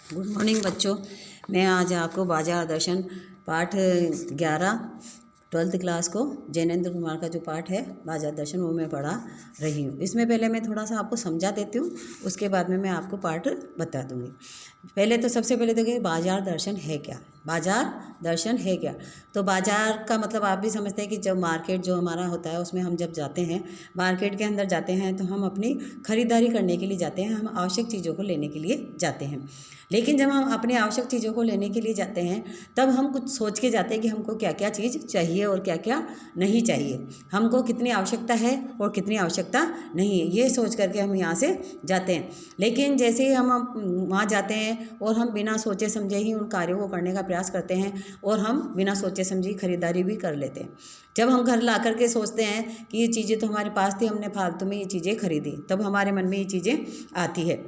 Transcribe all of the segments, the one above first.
Good morning बच्चों। मैं आज आपको बाजार दर्शन पाठ 11 ट्वेल्थ क्लास को जैनेंद्र कुमार का जो पाठ है बाजार दर्शन वो मैं पढ़ा रही हूँ। इसमें पहले मैं थोड़ा सा आपको समझा देती हूँ, उसके बाद में मैं आपको पाठ बता दूँगी। पहले तो सबसे पहले देखिए बाजार दर्शन है क्या। बाजार दर्शन है क्या, तो बाजार का मतलब आप भी समझते हैं कि जब मार्केट जो हमारा होता है उसमें हम जब जाते हैं, मार्केट के अंदर जाते हैं तो हम अपनी खरीदारी करने के लिए जाते हैं, हम आवश्यक चीज़ों को लेने के लिए जाते हैं। लेकिन जब हम अपनी आवश्यक चीज़ों को लेने के लिए जाते हैं तब हम कुछ सोच के जाते हैं कि हमको क्या क्या चीज़ चाहिए और क्या क्या नहीं चाहिए, हमको कितनी आवश्यकता है और कितनी आवश्यकता नहीं है, ये सोच करके हम यहाँ से जाते हैं। लेकिन जैसे ही हम वहाँ जाते हैं और हम बिना सोचे समझे ही उन कार्यों को करने का प्रयास करते हैं और हम बिना सोचे समझे खरीदारी भी कर लेते हैं। जब हम घर ला कर के सोचते हैं कि ये चीज़ें तो हमारे पास थी, हमने फालतू में ये चीज़ें खरीदी, तब हमारे मन में ये चीज़ें आती है।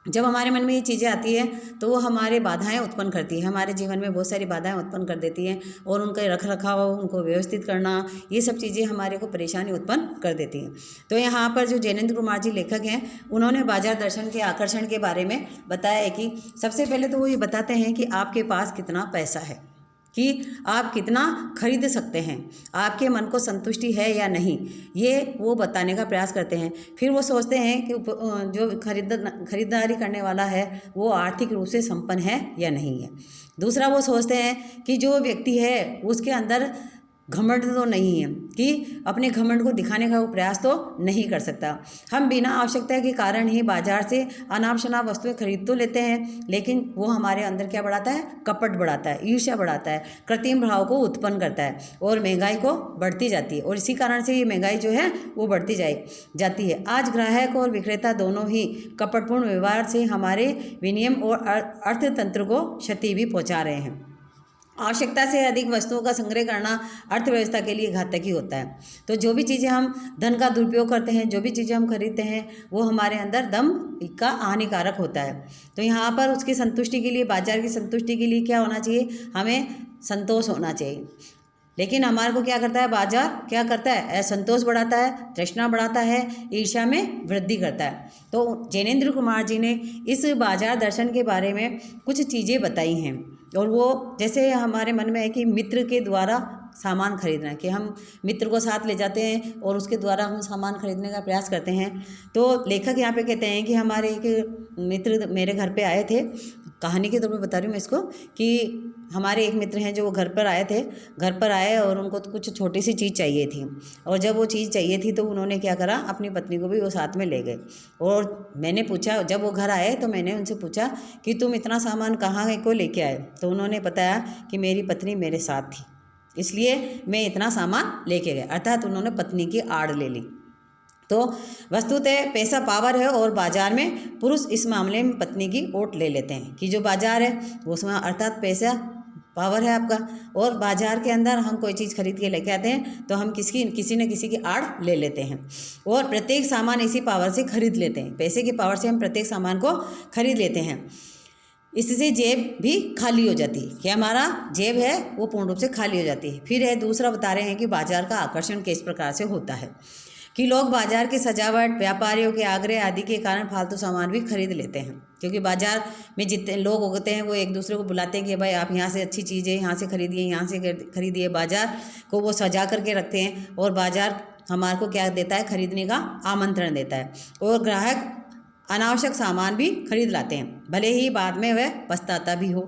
जब हमारे मन में ये चीज़ें आती है तो वो हमारे बाधाएं उत्पन्न करती है, हमारे जीवन में बहुत सारी बाधाएं उत्पन्न कर देती हैं और उनका रख रखाव, उनको व्यवस्थित करना, ये सब चीज़ें हमारे को परेशानी उत्पन्न कर देती हैं। तो यहाँ पर जो जैनेंद्र कुमार जी लेखक हैं उन्होंने बाजार दर्शन के आकर्षण के बारे में बताया है कि सबसे पहले तो वो ये बताते हैं कि आपके पास कितना पैसा है, कि आप कितना खरीद सकते हैं, आपके मन को संतुष्टि है या नहीं, ये वो बताने का प्रयास करते हैं। फिर वो सोचते हैं कि जो खरीदारी करने वाला है वो आर्थिक रूप से संपन्न है या नहीं है। दूसरा वो सोचते हैं कि जो व्यक्ति है उसके अंदर घमंड तो नहीं है, कि अपने घमंड को दिखाने का वो प्रयास तो नहीं कर सकता। हम बिना आवश्यकता के कारण ही बाजार से अनाप शनाप वस्तुएं खरीद तो लेते हैं, लेकिन वो हमारे अंदर क्या बढ़ाता है, कपट बढ़ाता है, ईर्ष्या बढ़ाता है, कृत्रिम भाव को उत्पन्न करता है और महंगाई को बढ़ती जाती है। और इसी कारण से ये महंगाई जो है वो बढ़ती जाती है। आज ग्राहक और विक्रेता दोनों ही कपटपूर्ण व्यवहार से हमारे विनिमय और अर्थतंत्र को क्षति भी पहुँचा रहे हैं। आवश्यकता से अधिक वस्तुओं का संग्रह करना अर्थव्यवस्था के लिए घातक ही होता है। तो जो भी चीज़ें हम धन का दुरुपयोग करते हैं, जो भी चीज़ें हम खरीदते हैं वो हमारे अंदर दम का हानिकारक होता है। तो यहाँ पर उसकी संतुष्टि के लिए, बाजार की संतुष्टि के लिए क्या होना चाहिए, हमें संतोष होना चाहिए। लेकिन हमारे को क्या करता है, बाजार क्या करता है, असंतोष बढ़ाता है, तृष्णा बढ़ाता है, ईर्ष्या में वृद्धि करता है। तो जैनेंद्र कुमार जी ने इस बाजार दर्शन के बारे में कुछ चीज़ें बताई हैं और वो जैसे हमारे मन में है कि मित्र के द्वारा सामान खरीदना है, कि हम मित्र को साथ ले जाते हैं और उसके द्वारा हम सामान खरीदने का प्रयास करते हैं। तो लेखक यहाँ पे कहते हैं कि हमारे एक मित्र मेरे घर पे आए थे, कहानी के तौर पे बता रही हूँ मैं इसको, कि हमारे एक मित्र हैं जो वो घर पर आए और उनको तो कुछ छोटी सी चीज़ चाहिए थी, और जब वो चीज़ चाहिए थी तो उन्होंने क्या करा, अपनी पत्नी को भी वो साथ में ले गए। और मैंने पूछा, जब वो घर आए तो मैंने उनसे पूछा कि तुम इतना सामान कहाँ को लेके आए, तो उन्होंने बताया कि मेरी पत्नी मेरे साथ थी इसलिए मैं इतना सामान लेके गया, अर्थात उन्होंने पत्नी की आड़ ले ली। तो वस्तुतः पैसा पावर है और बाजार में पुरुष इस मामले में पत्नी की ओट ले लेते हैं, कि जो बाजार है वो उसमें अर्थात पैसा पावर है आपका, और बाजार के अंदर हम कोई चीज़ खरीद के लेके आते हैं तो हम किसी न किसी की आड़ ले लेते हैं और प्रत्येक सामान इसी पावर से खरीद लेते हैं। पैसे की पावर से हम प्रत्येक सामान को खरीद लेते हैं, इससे जेब भी खाली हो जाती है, कि हमारा जेब है वो पूर्ण रूप से खाली हो जाती है। फिर है दूसरा बता रहे हैं कि बाजार का आकर्षण किस प्रकार से होता है, कि लोग बाजार की सजावट, व्यापारियों के आग्रह आदि के कारण फालतू सामान भी खरीद लेते हैं। क्योंकि बाजार में जितने लोग होते हैं वो एक दूसरे को बुलाते हैं कि भाई आप यहाँ से अच्छी चीज़ें यहाँ से खरीदिए, यहाँ से खरीदिए, बाजार को वो सजा करके रखते हैं और बाजार हमारे को क्या देता है, खरीदने का आमंत्रण देता है और ग्राहक अनावश्यक सामान भी खरीद लाते हैं, भले ही बाद में वह पछताता भी हो।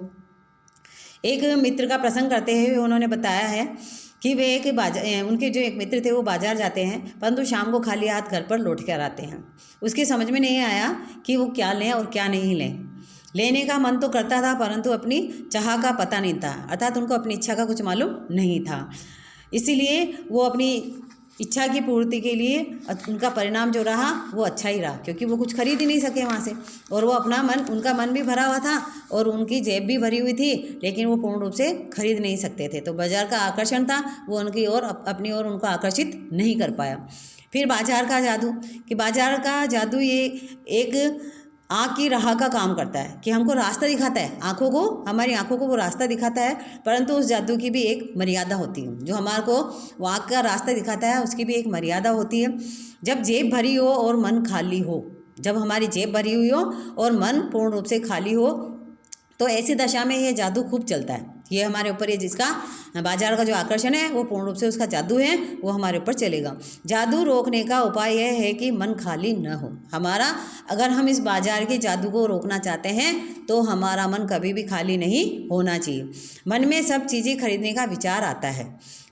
एक मित्र का प्रसंग करते हुए उन्होंने बताया है कि वे उनके जो एक मित्र थे वो बाजार जाते हैं परंतु शाम को खाली हाथ घर पर लौट कर आते हैं। उसके समझ में नहीं आया कि वो क्या लें और क्या नहीं लें। लेने का मन तो करता था परंतु अपनी चाह का पता नहीं था, अर्थात उनको अपनी इच्छा का कुछ मालूम नहीं था, इसीलिए वो अपनी इच्छा की पूर्ति के लिए उनका परिणाम जो रहा वो अच्छा ही रहा, क्योंकि वो कुछ खरीद ही नहीं सके वहाँ से और वो उनका मन भी भरा हुआ था और उनकी जेब भी भरी हुई थी, लेकिन वो पूर्ण रूप से खरीद नहीं सकते थे। तो बाजार का आकर्षण था, वो उनकी ओर अपनी ओर उनको आकर्षित नहीं कर पाया। फिर बाजार का जादू, कि बाजार का जादू ये एक आँख की राह का काम करता है, कि हमको रास्ता दिखाता है, हमारी आँखों को वो रास्ता दिखाता है, परंतु उस जादू की भी एक मर्यादा होती है। जो हमारे को वो आँख का रास्ता दिखाता है उसकी भी एक मर्यादा होती है। जब जेब भरी हो और मन खाली हो, जब हमारी जेब भरी हुई हो और मन पूर्ण रूप से खाली हो तो ऐसी दशा में ये जादू खूब चलता है। ये हमारे ऊपर, ये जिसका बाजार का जो आकर्षण है वो पूर्ण रूप से उसका जादू है, वो हमारे ऊपर चलेगा। जादू रोकने का उपाय यह है कि मन खाली न हो हमारा। अगर हम इस बाजार के जादू को रोकना चाहते हैं तो हमारा मन कभी भी खाली नहीं होना चाहिए। मन में सब चीज़ें खरीदने का विचार आता है,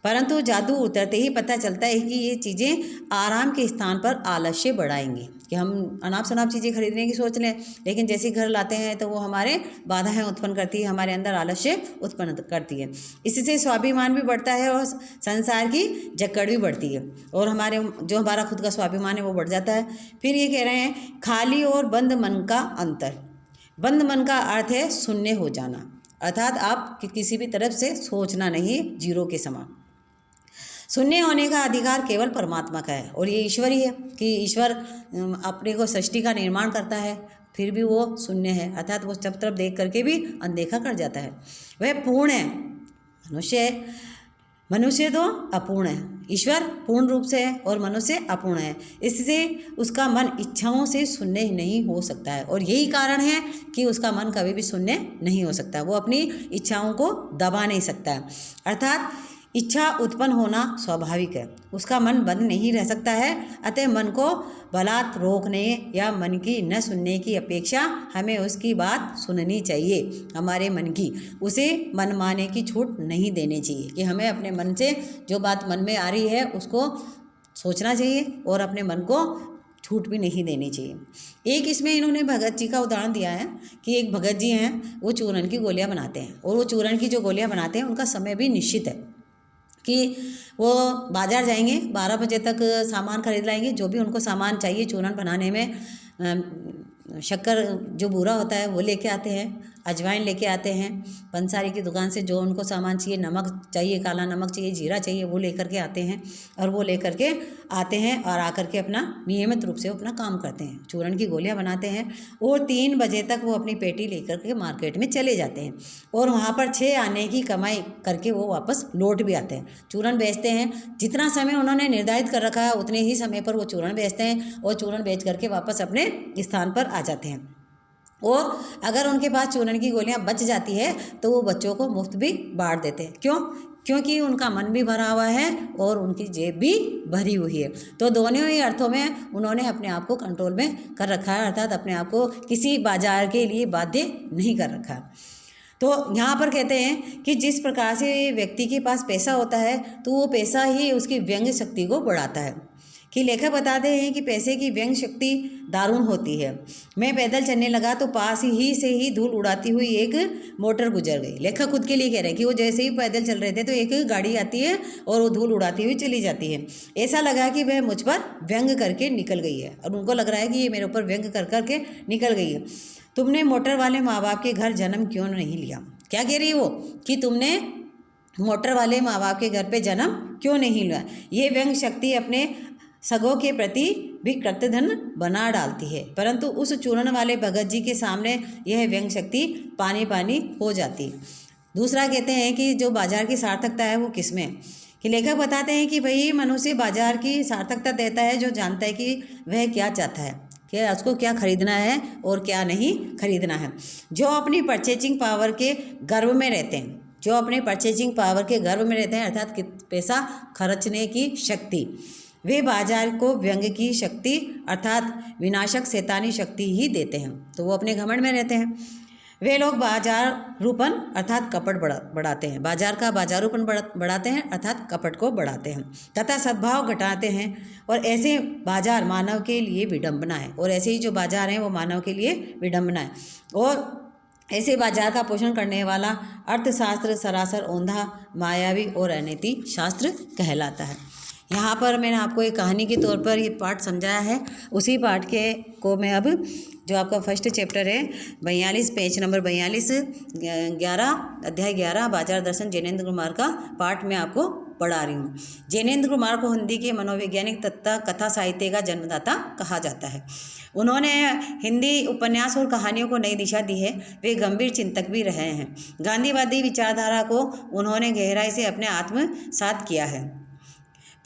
परंतु जादू उतरते ही पता चलता है कि ये चीज़ें आराम के स्थान पर आलस्य बढ़ाएंगी। कि हम अनाप शनाप चीज़ें खरीदने की सोच लें, लेकिन जैसे घर लाते हैं तो वो हमारे बाधाएं उत्पन्न करती है, हमारे अंदर आलस्य उत्पन्न करती है। इससे स्वाभिमान भी बढ़ता है और संसार की जकड़ भी बढ़ती है, और हमारे जो हमारा खुद का स्वाभिमान है वो बढ़ जाता है। फिर ये कह रहे हैं खाली और बंद मन का अंतर। बंद मन का अर्थ है शून्य हो जाना, अर्थात आप किसी भी तरफ से सोचना नहीं, जीरो के समान। शून्य होने का अधिकार केवल परमात्मा का है, और ये ईश्वर ही है कि ईश्वर अपने को सृष्टि का निर्माण करता है, फिर भी वो शून्य है, अर्थात वो सब तरफ देख करके भी अनदेखा कर जाता है। वह पूर्ण है, मनुष्य तो अपूर्ण है। ईश्वर पूर्ण रूप से है और मनुष्य अपूर्ण है, इससे उसका मन इच्छाओं से शून्य नहीं हो सकता है, और यही कारण है कि उसका मन कभी भी शून्य नहीं हो सकता। वो अपनी इच्छाओं को दबा नहीं सकता है, अर्थात इच्छा उत्पन्न होना स्वाभाविक है, उसका मन बंद नहीं रह सकता है। अतः मन को बलात् रोकने या मन की न सुनने की अपेक्षा हमें उसकी बात सुननी चाहिए, हमारे मन की, उसे मनमाने की छूट नहीं देनी चाहिए। कि हमें अपने मन से जो बात मन में आ रही है उसको सोचना चाहिए और अपने मन को छूट भी नहीं देनी चाहिए। एक इसमें इन्होंने भगत जी का उदाहरण दिया है कि एक भगत जी हैं, वो चूरन की गोलियां बनाते हैं, और वो चूरन की जो गोलियां बनाते हैं उनका समय भी निश्चित है कि वो बाज़ार जाएंगे, 12 बजे तक सामान खरीद लाएंगे, जो भी उनको सामान चाहिए चूरन बनाने में। शक्कर जो बूरा होता है वो लेके आते हैं, अजवाइन लेके आते हैं पंसारी की दुकान से, जो उनको सामान चाहिए, नमक चाहिए, काला नमक चाहिए, जीरा चाहिए, वो लेकर के आते हैं, और वो लेकर के आते हैं और आकर के अपना नियमित रूप से अपना काम करते हैं, चूरन की गोलियां बनाते हैं। और 3 बजे तक वो अपनी पेटी लेकर के मार्केट में चले जाते हैं, और वहाँ पर 6 आने की कमाई करके वो वापस लौट भी आते हैं, चूरन बेचते हैं। जितना समय उन्होंने निर्धारित कर रखा है उतने ही समय पर वो चूरन बेचते हैं, और चूरन बेच करके वापस अपने स्थान पर आ जाते हैं। और अगर उनके पास चूरन की गोलियां बच जाती है तो वो बच्चों को मुफ्त भी बांट देते हैं। क्यों? क्योंकि उनका मन भी भरा हुआ है और उनकी जेब भी भरी हुई है। तो दोनों ही अर्थों में उन्होंने अपने आप को कंट्रोल में कर रखा है, अर्थात अपने आप को किसी बाजार के लिए बाध्य नहीं कर रखा। तो यहाँ पर कहते हैं कि जिस प्रकार से व्यक्ति के पास पैसा होता है तो वो पैसा ही उसकी व्यंग्य शक्ति को बढ़ाता है। कि लेखक बताते हैं कि पैसे की व्यंग्य शक्ति दारुण होती है। मैं पैदल चलने लगा तो पास ही से ही धूल उड़ाती हुई एक मोटर गुजर गई। लेखक खुद के लिए कह रहे हैं कि वो जैसे ही पैदल चल रहे थे तो एक गाड़ी आती है और वो धूल उड़ाती हुई चली जाती है। ऐसा लगा कि वह मुझ पर व्यंग्य करके निकल गई है, और उनको लग रहा है कि ये मेरे ऊपर व्यंग्य कर करके निकल गई है। तुमने मोटर वाले माँ बाप के घर जन्म क्यों नहीं लिया? क्या कह रही है वो कि तुमने मोटर वाले माँ बाप के घर पे जन्म क्यों नहीं लिया? ये व्यंग्य शक्ति अपने सगों के प्रति भी कृतघ्न बना डालती है, परंतु उस चूरन वाले भगत जी के सामने यह व्यंग्य शक्ति पानी पानी हो जाती। दूसरा कहते हैं कि जो बाजार की सार्थकता है वो किसमें है? कि लेखक बताते हैं कि वही मनुष्य बाजार की सार्थकता देता है जो जानता है कि वह क्या चाहता है, कि उसको क्या खरीदना है और क्या नहीं खरीदना है। जो अपनी परचेजिंग पावर के गर्व में रहते हैं, जो अपने परचेजिंग पावर के गर्व में रहते हैं, अर्थात पैसा खर्चने की शक्ति, वे बाजार को व्यंग्य की शक्ति अर्थात विनाशक शैतानी शक्ति ही देते हैं। तो वो अपने घमंड में रहते हैं। वे लोग बाजार रूपन अर्थात कपट बढ़ाते हैं, बाजार का बाजारूपन बढ़ाते हैं अर्थात कपट को बढ़ाते हैं तथा सद्भाव घटाते हैं। और ऐसे बाजार मानव के लिए विडंबना है, और ऐसे ही जो बाजार हैं वो मानव के लिए विडंबना है। और ऐसे बाजार का पोषण करने वाला अर्थशास्त्र सरासर औंधा, मायावी और अनैति शास्त्र कहलाता है। यहाँ पर मैंने आपको एक कहानी के तौर पर ये पाठ समझाया है। उसी पाठ के को मैं अब जो आपका फर्स्ट चैप्टर है 42 पेज नंबर 42 अध्याय 11 बाजार दर्शन जैनेन्द्र कुमार का पाठ मैं आपको पढ़ा रही हूँ। जैनेन्द्र कुमार को हिंदी के मनोवैज्ञानिक तथा कथा साहित्य का जन्मदाता कहा जाता है। उन्होंने हिंदी उपन्यास और कहानियों को नई दिशा दी है। वे गंभीर चिंतक भी रहे हैं। गांधीवादी विचारधारा को उन्होंने गहराई से अपने आत्मसात किया है।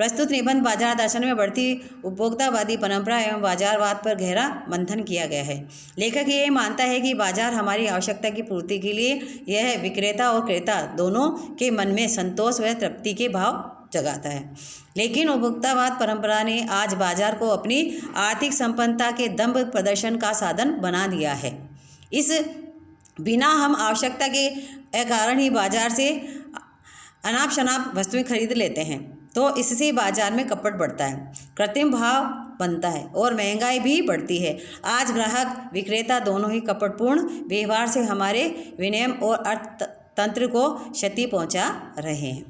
प्रस्तुत निबंध बाजार दर्शन में बढ़ती उपभोक्तावादी परंपरा एवं बाजारवाद पर गहरा मंथन किया गया है। लेखक ये मानता है कि बाजार हमारी आवश्यकता की पूर्ति के लिए यह विक्रेता और क्रेता दोनों के मन में संतोष व तृप्ति के भाव जगाता है। लेकिन उपभोक्तावाद परंपरा ने आज बाजार को अपनी आर्थिक संपन्नता के दंभ प्रदर्शन का साधन बना दिया है। इस बिना हम आवश्यकता के कारण ही बाजार से अनाप शनाप वस्तुएं खरीद लेते हैं, तो इससे बाजार में कपट बढ़ता है, कृत्रिम भाव बनता है और महंगाई भी बढ़ती है। आज ग्राहक विक्रेता दोनों ही कपटपूर्ण व्यवहार से हमारे विनिमय और अर्थतंत्र को क्षति पहुंचा रहे हैं।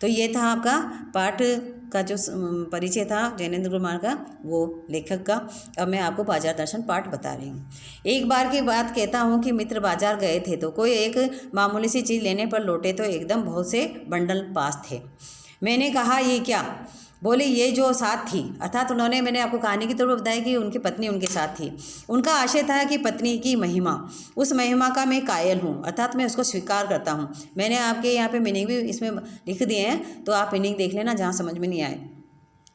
तो ये था आपका पाठ का जो परिचय था जैनेंद्र कुमार का, वो लेखक का। अब मैं आपको बाजार दर्शन पाठ बता रही हूँ। एक बार की बात कहता हूँ कि मित्र बाजार गए थे तो कोई एक मामूली सी चीज़ लेने पर लौटे तो एकदम बहुत से बंडल पास थे। मैंने कहा ये क्या? बोले ये जो साथ थी, अर्थात मैंने आपको कहानी की तौर पर बताया कि उनकी पत्नी उनके साथ थी। उनका आशय था कि पत्नी की महिमा, उस महिमा का मैं कायल हूँ, अर्थात मैं उसको स्वीकार करता हूँ। मैंने आपके यहाँ पे मीनिंग भी इसमें लिख दिए हैं, तो आप मीनिंग देख लेना जहाँ समझ में नहीं आए।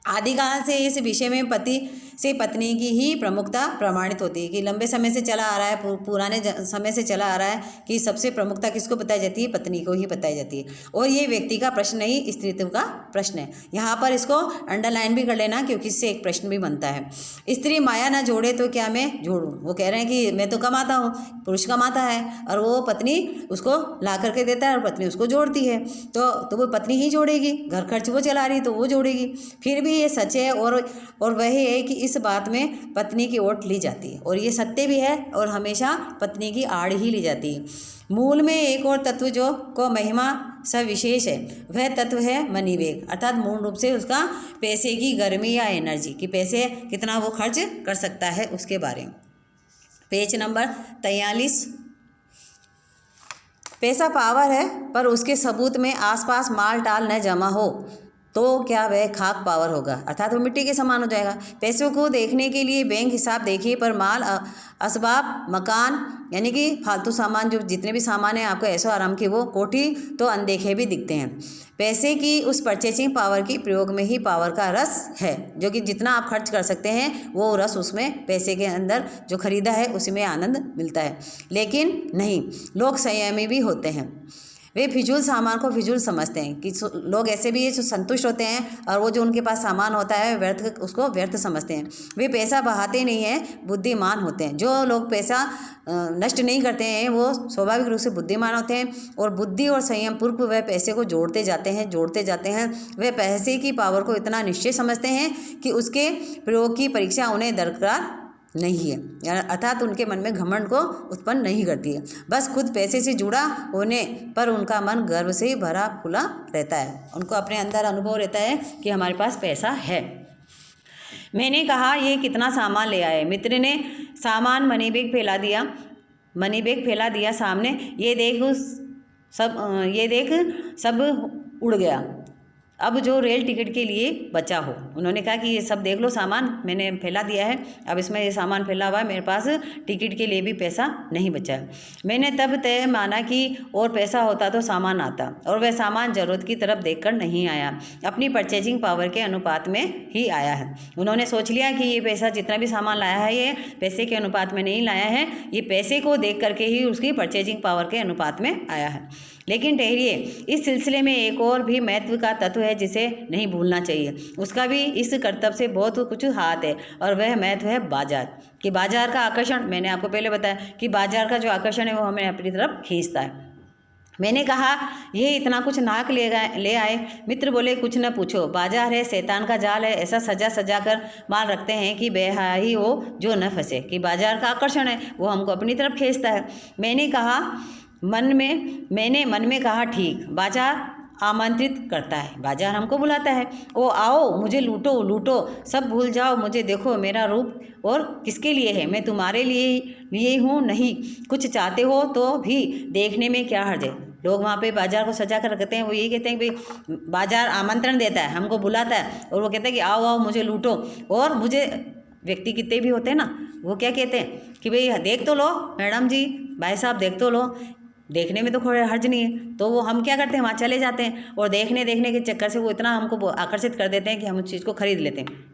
आदिकाल से इस विषय में पति से पत्नी की ही प्रमुखता प्रमाणित होती है कि लंबे समय से चला आ रहा है, पुराने समय से चला आ रहा है कि सबसे प्रमुखता किसको बताई जाती है? पत्नी को ही बताई जाती है। और ये व्यक्ति का प्रश्न नहीं, स्त्रीत्व का प्रश्न है। यहाँ पर इसको अंडरलाइन भी कर लेना क्योंकि इससे एक प्रश्न भी बनता है। स्त्री माया ना जोड़े तो क्या मैं जोड़ूँ? वो कह रहे हैं कि मैं तो कमाता हूँ, पुरुष कमाता है और वो पत्नी उसको ला करके देता है और पत्नी उसको जोड़ती है, तो वो पत्नी ही जोड़ेगी, घर खर्च वो चला रही तो वो जोड़ेगी। फिर भी ये सच है और वह है कि इस बात में पत्नी की ओट ली जाती है और ये सत्य भी है और हमेशा पत्नी की आड़ ही ली जाती है। मूल में एक और तत्व जो को महिमा सविशेष है, वह तत्व है मनीवेग, अर्थात मूल रूप से उसका पैसे की गर्मी या एनर्जी कि पैसे कितना वो खर्च कर सकता है उसके बारे में। Page number 43। पैसा पावर है पर उसके सबूत में आसपास माल टाल न जमा हो तो क्या वह खाक पावर होगा, अर्थात वो मिट्टी के समान हो जाएगा। पैसों को देखने के लिए बैंक हिसाब देखिए पर माल असबाब मकान यानी कि फालतू सामान जो जितने भी सामान हैं आपको ऐसो आराम की वो कोठी तो अनदेखे भी दिखते हैं। पैसे की उस परचेसिंग पावर की प्रयोग में ही पावर का रस है, जो कि जितना आप खर्च कर सकते हैं वो रस उसमें पैसे के अंदर जो खरीदा है उसी में आनंद मिलता है। लेकिन नहीं, लोग संयमी भी होते हैं, वे फिजूल सामान को फिजूल समझते हैं कि लोग ऐसे भी है जो संतुष्ट होते हैं और वो जो उनके पास सामान होता है व्यर्थ उसको व्यर्थ समझते हैं। वे पैसा बहाते नहीं हैं, बुद्धिमान होते हैं। जो लोग पैसा नष्ट नहीं करते हैं वो स्वाभाविक रूप से बुद्धिमान होते हैं और बुद्धि और संयम पूर्व वह पैसे को जोड़ते जाते हैं। वे पैसे की पावर को इतना निश्चय समझते हैं कि उसके प्रयोग की परीक्षा उन्हें दरकार नहीं है, अर्थात उनके मन में घमंड को उत्पन्न नहीं करती है। बस खुद पैसे से जुड़ा होने पर उनका मन गर्व से भरा फूला रहता है, उनको अपने अंदर अनुभव रहता है कि हमारे पास पैसा है। मैंने कहा ये कितना सामान ले आए? मित्र ने सामान मनी बैग फैला दिया सामने। ये देख सब उड़ गया, अब जो रेल टिकट के लिए बचा हो। उन्होंने कहा कि ये सब देख लो, सामान मैंने फैला दिया है, अब इसमें ये सामान फैला हुआ है, मेरे पास टिकट के लिए भी पैसा नहीं बचा है। मैंने तब तय माना कि और पैसा होता तो सामान आता, और वह सामान ज़रूरत की तरफ देखकर नहीं आया, अपनी परचेजिंग पावर के अनुपात में ही आया है। उन्होंने सोच लिया कि ये पैसा जितना भी सामान लाया है ये पैसे के अनुपात में नहीं लाया है, ये पैसे को देख करके ही उसकी परचेजिंग पावर के अनुपात में आया है। लेकिन ठहरिए, इस सिलसिले में एक और भी महत्व का तत्व है जिसे नहीं भूलना चाहिए। उसका भी इस कर्तव्य से बहुत कुछ हाथ है और वह महत्व है बाजार। कि बाजार का आकर्षण, मैंने आपको पहले बताया कि बाजार का जो आकर्षण है वो हमें अपनी तरफ खींचता है। मैंने कहा ये इतना कुछ नाक ले आए? मित्र बोले कुछ न पूछो, बाजार है शैतान का जाल है, ऐसा सजा कर माल रखते हैं कि बेहाई हो जो न फंसे। कि बाजार का आकर्षण है वो हमको अपनी तरफ खींचता है। मैंने मन में कहा ठीक, बाजार आमंत्रित करता है, बाजार हमको बुलाता है। ओ आओ मुझे लूटो, सब भूल जाओ, मुझे देखो, मेरा रूप और किसके लिए है, मैं तुम्हारे लिए हूँ नहीं, कुछ चाहते हो तो भी देखने में क्या हर्ज है। लोग वहाँ पे बाजार को सजा कर रखते हैं, वो यही कहते हैं कि भाई बाजार आमंत्रण देता है, हमको बुलाता है और वो कहता है कि आओ मुझे लूटो। और मुझे व्यक्ति कितने भी होते हैं ना, वो क्या कहते हैं कि भाई देख तो लो मैडम जी, भाई साहब देख तो लो, देखने में तो कोई हर्ज नहीं है, तो वो हम क्या करते हैं, वहाँ चले जाते हैं और देखने के चक्कर से वो इतना हमको आकर्षित कर देते हैं कि हम उस चीज़ को खरीद लेते हैं।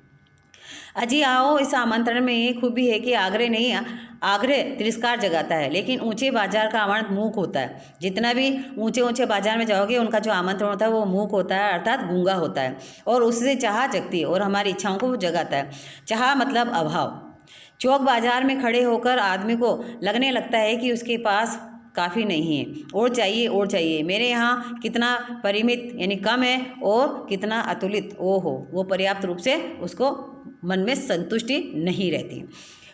अजी आओ इस आमंत्रण में ये खूबी है कि आग्रह तिरस्कार जगाता है, लेकिन ऊंचे बाजार का आमंत्रण मूक होता है। जितना भी ऊंचे बाजार में जाओगे उनका जो आमंत्रण होता है वो मूक होता है, अर्थात गूंगा होता है, और उससे चाह जगती है और हमारी इच्छाओं को वो जगाता है। चाह मतलब अभाव। चौक बाजार में खड़े होकर आदमी को लगने लगता है कि उसके पास काफ़ी नहीं है, और चाहिए। मेरे यहाँ कितना परिमित यानी कम है और कितना अतुलित ओहो, वो पर्याप्त रूप से उसको मन में संतुष्टि नहीं रहती।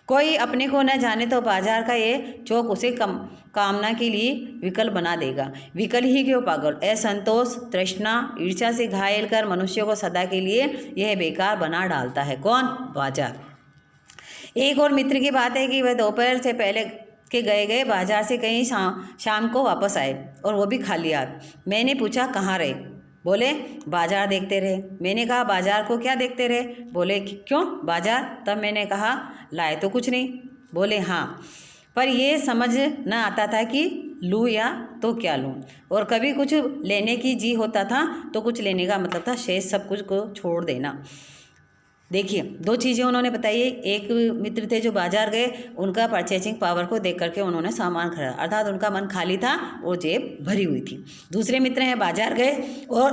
कोई अपने को न जाने तो बाजार का ये चौक उसे कामना के लिए विकल बना देगा। विकल ही क्यों पागल, असंतोष, तृष्णा, ईर्ष्या से घायल कर मनुष्य को सदा के लिए यह बेकार बना डालता है। कौन? बाजार। एक और मित्र की बात है कि वह दोपहर से पहले के गए बाजार से कहीं शाम को वापस आए, और वो भी खाली हाथ। मैंने पूछा कहाँ रहे? बोले बाजार देखते रहे। मैंने कहा बाजार को क्या देखते रहे? बोले क्यों बाजार? तब मैंने कहा लाए तो कुछ नहीं। बोले हाँ, पर ये समझ न आता था कि लूँ या तो क्या लूँ, और कभी कुछ लेने की जी होता था तो कुछ लेने का मतलब था शेष सब कुछ को छोड़ देना। देखिए, दो चीज़ें उन्होंने बताई। एक मित्र थे जो बाजार गए, उनका परचेजिंग पावर को देख करके उन्होंने सामान खरीदा, अर्थात उनका मन खाली था और जेब भरी हुई थी। दूसरे मित्र हैं बाजार गए और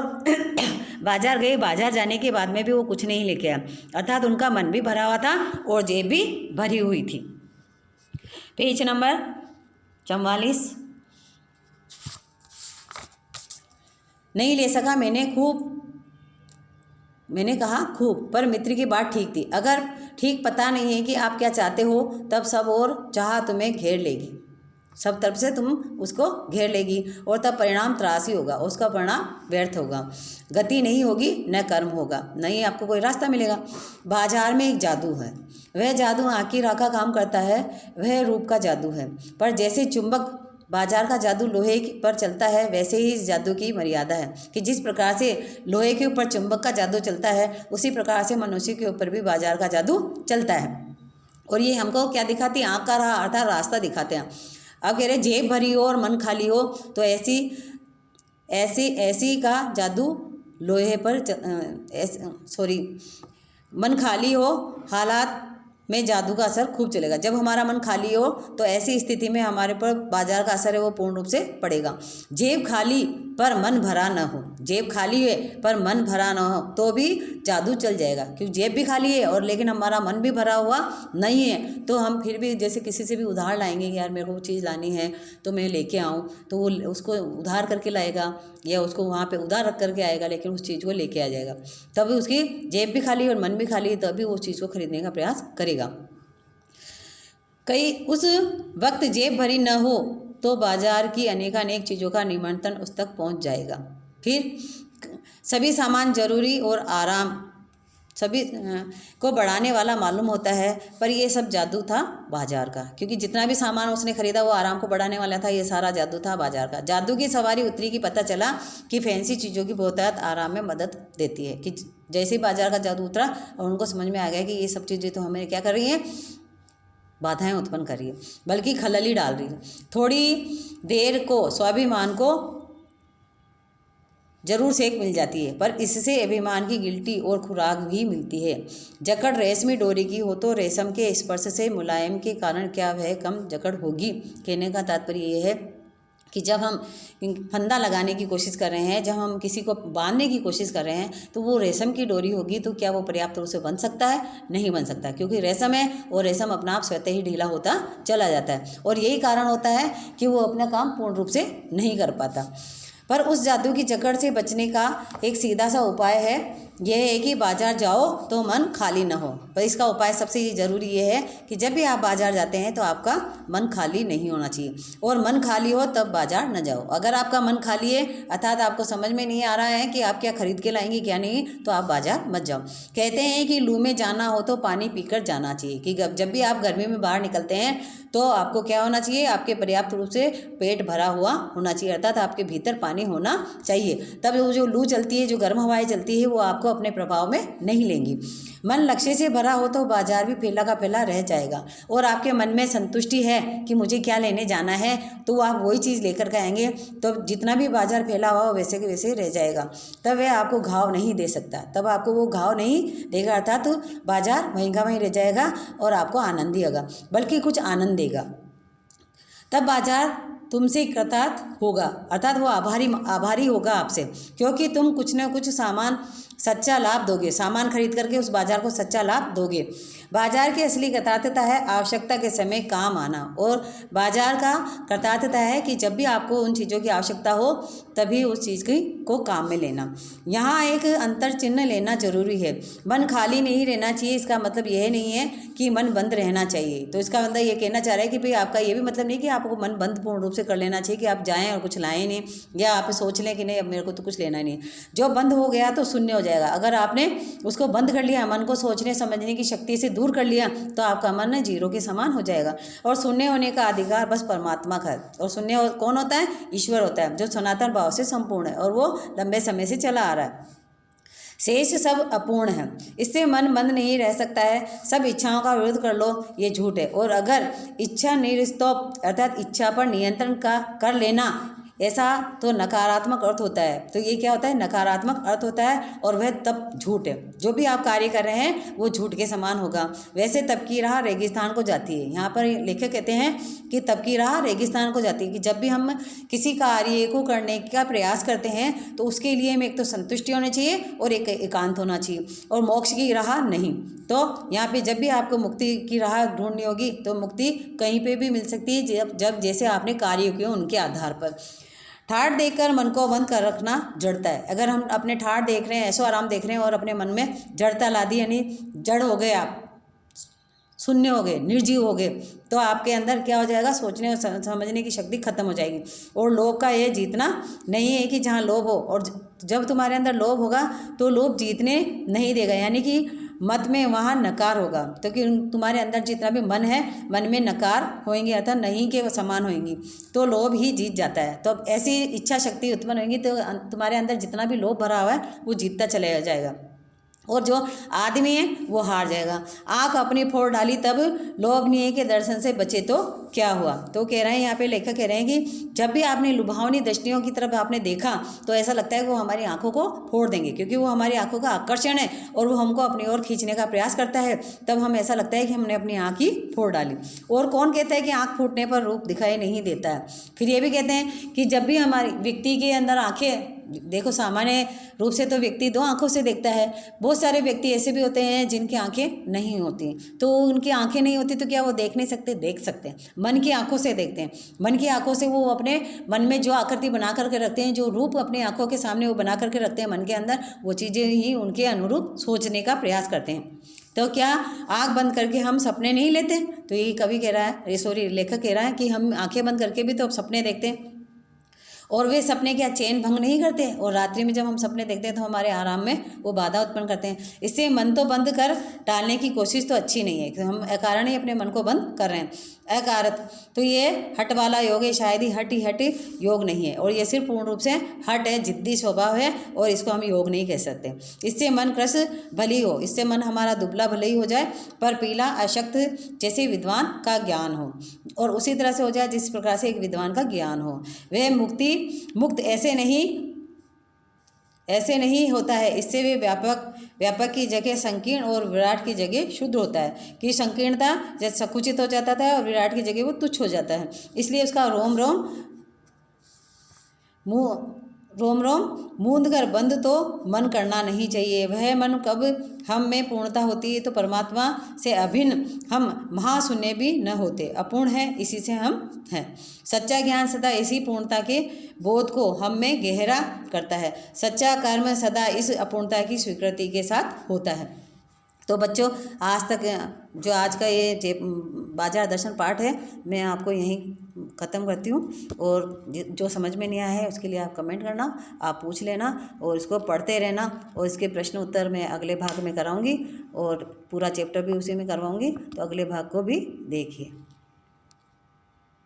बाजार जाने के बाद में भी वो कुछ नहीं लेके आया, अर्थात उनका मन भी भरा हुआ था और जेब भी भरी हुई थी। Page number 44। नहीं ले सका मैंने कहा खूब, पर मित्र की बात ठीक थी। अगर ठीक पता नहीं है कि आप क्या चाहते हो, तब सब और चाह तुम्हें घेर लेगी, सब तरफ से तुम उसको घेर लेगी, और तब परिणाम त्रासी होगा, उसका परिणाम व्यर्थ होगा। गति नहीं होगी, न कर्म होगा, नहीं आपको कोई रास्ता मिलेगा। बाजार में एक जादू है, वह जादू आँख की राखा काम करता है, वह रूप का जादू है। पर जैसे चुंबक बाजार का जादू लोहे पर चलता है, वैसे ही इस जादू की मर्यादा है कि जिस प्रकार से लोहे के ऊपर चुंबक का जादू चलता है, उसी प्रकार से मनुष्य के ऊपर भी बाजार का जादू चलता है। और ये हमको क्या दिखाती है? आँख का राह अर्थात रास्ता दिखाते हैं। अब कह रहे जेब भरी हो और मन खाली हो, तो ऐसी का जादू लोहे पर मन खाली हो, हालात में जादू का असर खूब चलेगा। जब हमारा मन खाली हो तो ऐसी स्थिति में हमारे पर बाजार का असर है वो पूर्ण रूप से पड़ेगा। जेब खाली पर मन भरा न हो, जेब खाली है पर मन भरा न हो तो भी जादू चल जाएगा, क्योंकि जेब भी खाली है और लेकिन हमारा मन भी भरा हुआ नहीं है, तो हम फिर भी जैसे किसी से भी उधार लाएंगे कि यार मेरे को वो चीज़ लानी है तो मैं लेके आऊँ, तो वो उसको उधार करके लाएगा या उसको वहाँ पे उधार रख करके आएगा, लेकिन उस चीज़ को लेके आ जाएगा। तभी उसकी जेब भी खाली और मन भी खाली है, तभी वो चीज़ को खरीदने का प्रयास करेगा। कई उस वक्त जेब भरी न हो तो बाजार की अनेकानेक चीज़ों का निमंत्रण उस तक पहुंच जाएगा। फिर सभी सामान जरूरी और आराम सभी को बढ़ाने वाला मालूम होता है, पर ये सब जादू था बाजार का, क्योंकि जितना भी सामान उसने खरीदा वो आराम को बढ़ाने वाला था। ये सारा जादू था बाजार का। जादू की सवारी उतरी कि पता चला कि फैंसी चीज़ों की बहुतायत आराम में मदद देती है। कि जैसे ही बाजार का जादू उतरा और उनको समझ में आ गया कि ये सब चीज़ें तो हमें क्या कर रही हैं, बाधाएं उत्पन्न कर रही है, बल्कि खलल ही डाल रही है। थोड़ी देर को स्वाभिमान को जरूर सेक मिल जाती है, पर इससे अभिमान की गिल्टी और खुराक भी मिलती है। जकड़ रेशमी डोरी की हो तो रेशम के स्पर्श से मुलायम के कारण क्या वह कम जकड़ होगी। कहने का तात्पर्य यह है कि जब हम फंदा लगाने की कोशिश कर रहे हैं, जब हम किसी को बांधने की कोशिश कर रहे हैं, तो वो रेशम की डोरी होगी तो क्या वो पर्याप्त रूप से बन सकता है? नहीं बन सकता, क्योंकि रेशम है और रेशम अपना आप स्वतः ही ढीला होता चला जाता है, और यही कारण होता है कि वो अपना काम पूर्ण रूप से नहीं कर पाता। पर उस जादू की जकड़ से बचने का एक सीधा सा उपाय है, यह है कि बाजार जाओ तो मन खाली न हो। पर इसका उपाय सबसे ज़रूरी ये है कि जब भी आप बाजार जाते हैं तो आपका मन खाली नहीं होना चाहिए, और मन खाली हो तब बाजार न जाओ। अगर आपका मन खाली है अर्थात आपको समझ में नहीं आ रहा है कि आप क्या खरीद के लाएंगे क्या नहीं, तो आप बाजार मत जाओ। कहते हैं कि लू में जाना हो तो पानी पीकर जाना चाहिए, कि जब भी आप गर्मी में बाहर निकलते हैं तो आपको क्या होना चाहिए, आपके पर्याप्त रूप से पेट भरा हुआ होना चाहिए, अर्थात आपके भीतर पानी होना चाहिए। तब वो जो लू चलती है, जो गर्म हवाएं चलती है, वो आपको को अपने प्रभाव में नहीं लेंगी। मन लक्ष्य से भरा हो तो बाजार भी फैला का फैला रह जाएगा, और आपके मन में संतुष्टि है कि मुझे क्या लेने जाना है, तो आप वही चीज़ लेकर के आएंगे, तो जितना भी बाजार फैला हुआ वैसे के वैसे रह जाएगा। तब वह आपको घाव नहीं दे सकता, तब आपको वो घाव नहीं देगा, अर्थात तो बाजार वहीं का वहीं रह जाएगा और आपको आनंद ही होगा, बल्कि कुछ आनंद देगा। तब बाजार तुमसे कृतार्थ होगा, अर्थात वो आभारी होगा आपसे, क्योंकि तुम कुछ न कुछ सामान सच्चा लाभ दोगे, सामान खरीद करके उस बाजार को सच्चा लाभ दोगे। बाजार की असली कृतार्थता है आवश्यकता के समय काम आना, और बाजार का कृतार्थता है कि जब भी आपको उन चीज़ों की आवश्यकता हो तभी उस चीज़ को काम में लेना। यहाँ एक अंतर चिन्ह लेना जरूरी है। मन खाली नहीं रहना चाहिए, इसका मतलब यह नहीं है कि मन बंद रहना चाहिए। तो इसका मतलब ये कहना चाह रहा है कि भाई आपका ये भी मतलब नहीं कि आपको मन बंद पूर्ण रूप से कर लेना चाहिए, कि आप जाएं और कुछ लाएं नहीं, या आप सोच लें कि नहीं अब मेरे को तो कुछ लेना नहीं। जो बंद हो गया तो शून्य हो जाएगा। अगर आपने उसको बंद कर लिया, मन को सोचने समझने की शक्ति से दूर कर लिया, तो आपका मन जीरो के समान हो जाएगा। और शून्य होने का अधिकार बस परमात्मा का है। और शून्य कौन होता है? ईश्वर होता है, जो सनातन भाव से संपूर्ण है और वो लंबे समय से चला आ रहा है। शेष सब अपूर्ण है, इससे मन बंद नहीं रह सकता है। सब इच्छाओं का विरोध कर लो, ये झूठ है। और अगर इच्छा निरस्तोप अर्थात इच्छा पर नियंत्रण कर लेना, ऐसा तो नकारात्मक अर्थ होता है। तो ये क्या होता है? नकारात्मक अर्थ होता है, और वह तब झूठ है। जो भी आप कार्य कर रहे हैं वो झूठ के समान होगा। वैसे तब की राह रेगिस्तान को जाती है। यहाँ पर लेखक कहते हैं कि तब की राह रेगिस्तान को जाती है, कि जब भी हम किसी कार्य को करने का प्रयास करते हैं तो उसके लिए हमें एक तो संतुष्टि होनी चाहिए और एक एकांत होना चाहिए, और मोक्ष की राह नहीं। तो यहाँ पे जब भी आपको मुक्ति की राह ढूंढनी होगी तो मुक्ति कहीं पे भी मिल सकती है, जब जैसे आपने कार्य किए उनके आधार पर। ठाठ देखकर मन को बंद कर रखना जड़ता है। अगर हम अपने ठाठ देख रहे हैं, ऐसो आराम देख रहे हैं और अपने मन में जड़ता ला दी, यानी जड़ हो गए, आप शून्य हो गए, निर्जीव हो गए, तो आपके अंदर क्या हो जाएगा? सोचने और समझने की शक्ति खत्म हो जाएगी। और लोभ का ये जीतना नहीं है कि जहाँ लोभ हो, और जब तुम्हारे अंदर लोभ होगा तो लोभ जीतने नहीं देगा, यानी कि मत में वहाँ नकार होगा। तो कि तुम्हारे अंदर जितना भी मन है, मन में नकार होंगे, अर्थात नहीं के समान होंगी, तो लोभ ही जीत जाता है। तो अब ऐसी इच्छा शक्ति उत्पन्न होंगी तो तुम्हारे अंदर जितना भी लोभ भरा हुआ है वो जीतता चला जाएगा, और जो आदमी है वो हार जाएगा। आँख अपनी फोड़ डाली तब लोभनीय के दर्शन से बचे तो क्या हुआ? तो कह रहे हैं यहाँ पे लेखक कह रहे हैं कि जब भी आपने लुभावनी दृष्टियों की तरफ आपने देखा तो ऐसा लगता है कि वो हमारी आंखों को फोड़ देंगे, क्योंकि वो हमारी आंखों का आकर्षण है और वो हमको अपनी ओर खींचने का प्रयास करता है। तब हम ऐसा लगता है कि हमने अपनी आँख ही फोड़ डाली। और कौन कहता है कि आँख फूटने पर रूप दिखाई नहीं देता है? फिर ये भी कहते हैं कि जब भी हमारी व्यक्ति के अंदर आँखें, देखो सामान्य रूप से तो व्यक्ति दो आंखों से देखता है, बहुत सारे व्यक्ति ऐसे भी होते हैं जिनकी आंखें नहीं होती, तो उनकी आंखें नहीं होती तो क्या वो देख नहीं सकते? देख सकते हैं, मन की आंखों से देखते हैं। मन की आंखों से वो अपने मन में जो आकृति बना करके रखते हैं, जो रूप अपनी आंखों के सामने वो बना करके रखते हैं मन के अंदर, वो चीज़ें ही उनके अनुरूप सोचने का प्रयास करते हैं। तो क्या आँख बंद करके हम सपने नहीं लेते? तो ये कवि कह रहा है, लेखक कह रहा है कि हम आंखें बंद करके भी तो अब सपने देखते हैं, और वे सपने क्या चैन भंग नहीं करते? और रात्रि में जब हम सपने देखते हैं तो हमारे आराम में वो बाधा उत्पन्न करते हैं। इससे मन तो बंद कर टालने की कोशिश तो अच्छी नहीं है, हम अकारण ही अपने मन को बंद कर रहे हैं। अकारत तो ये हट वाला योग है, शायद ही हट योग नहीं है, और ये सिर्फ पूर्ण रूप से हट है, जिद्दी स्वभाव है, और इसको हम योग नहीं कह सकते। इससे मन कृश भली हो, इससे मन हमारा दुबला भले ही हो जाए पर पीला अशक्त जैसे विद्वान का ज्ञान हो, और उसी तरह से हो जाए जिस प्रकार से एक विद्वान का ज्ञान हो। वह मुक्त ऐसे नहीं होता है, इससे वे व्यापक की जगह संकीर्ण और विराट की जगह शुद्ध होता है, कि संकीर्णता जैसे संकुचित हो जाता था और विराट की जगह वो तुच्छ हो जाता है। इसलिए उसका रोम रोम मूंद कर बंद तो मन करना नहीं चाहिए। वह मन कब हम में पूर्णता होती है तो परमात्मा से अभिन्न हम महाशून्य भी न होते, अपूर्ण है, इसी से हम हैं। सच्चा ज्ञान सदा इसी पूर्णता के बोध को हम में गहरा करता है। सच्चा कर्म सदा इस अपूर्णता की स्वीकृति के साथ होता है। तो बच्चों, आज तक जो आज का ये बाजार दर्शन पाठ है मैं आपको यहीं ख़त्म करती हूँ, और जो समझ में नहीं आया है उसके लिए आप कमेंट करना, आप पूछ लेना और इसको पढ़ते रहना, और इसके प्रश्न उत्तर मैं अगले भाग में कराऊंगी और पूरा चैप्टर भी उसी में करवाऊंगी, तो अगले भाग को भी देखिए।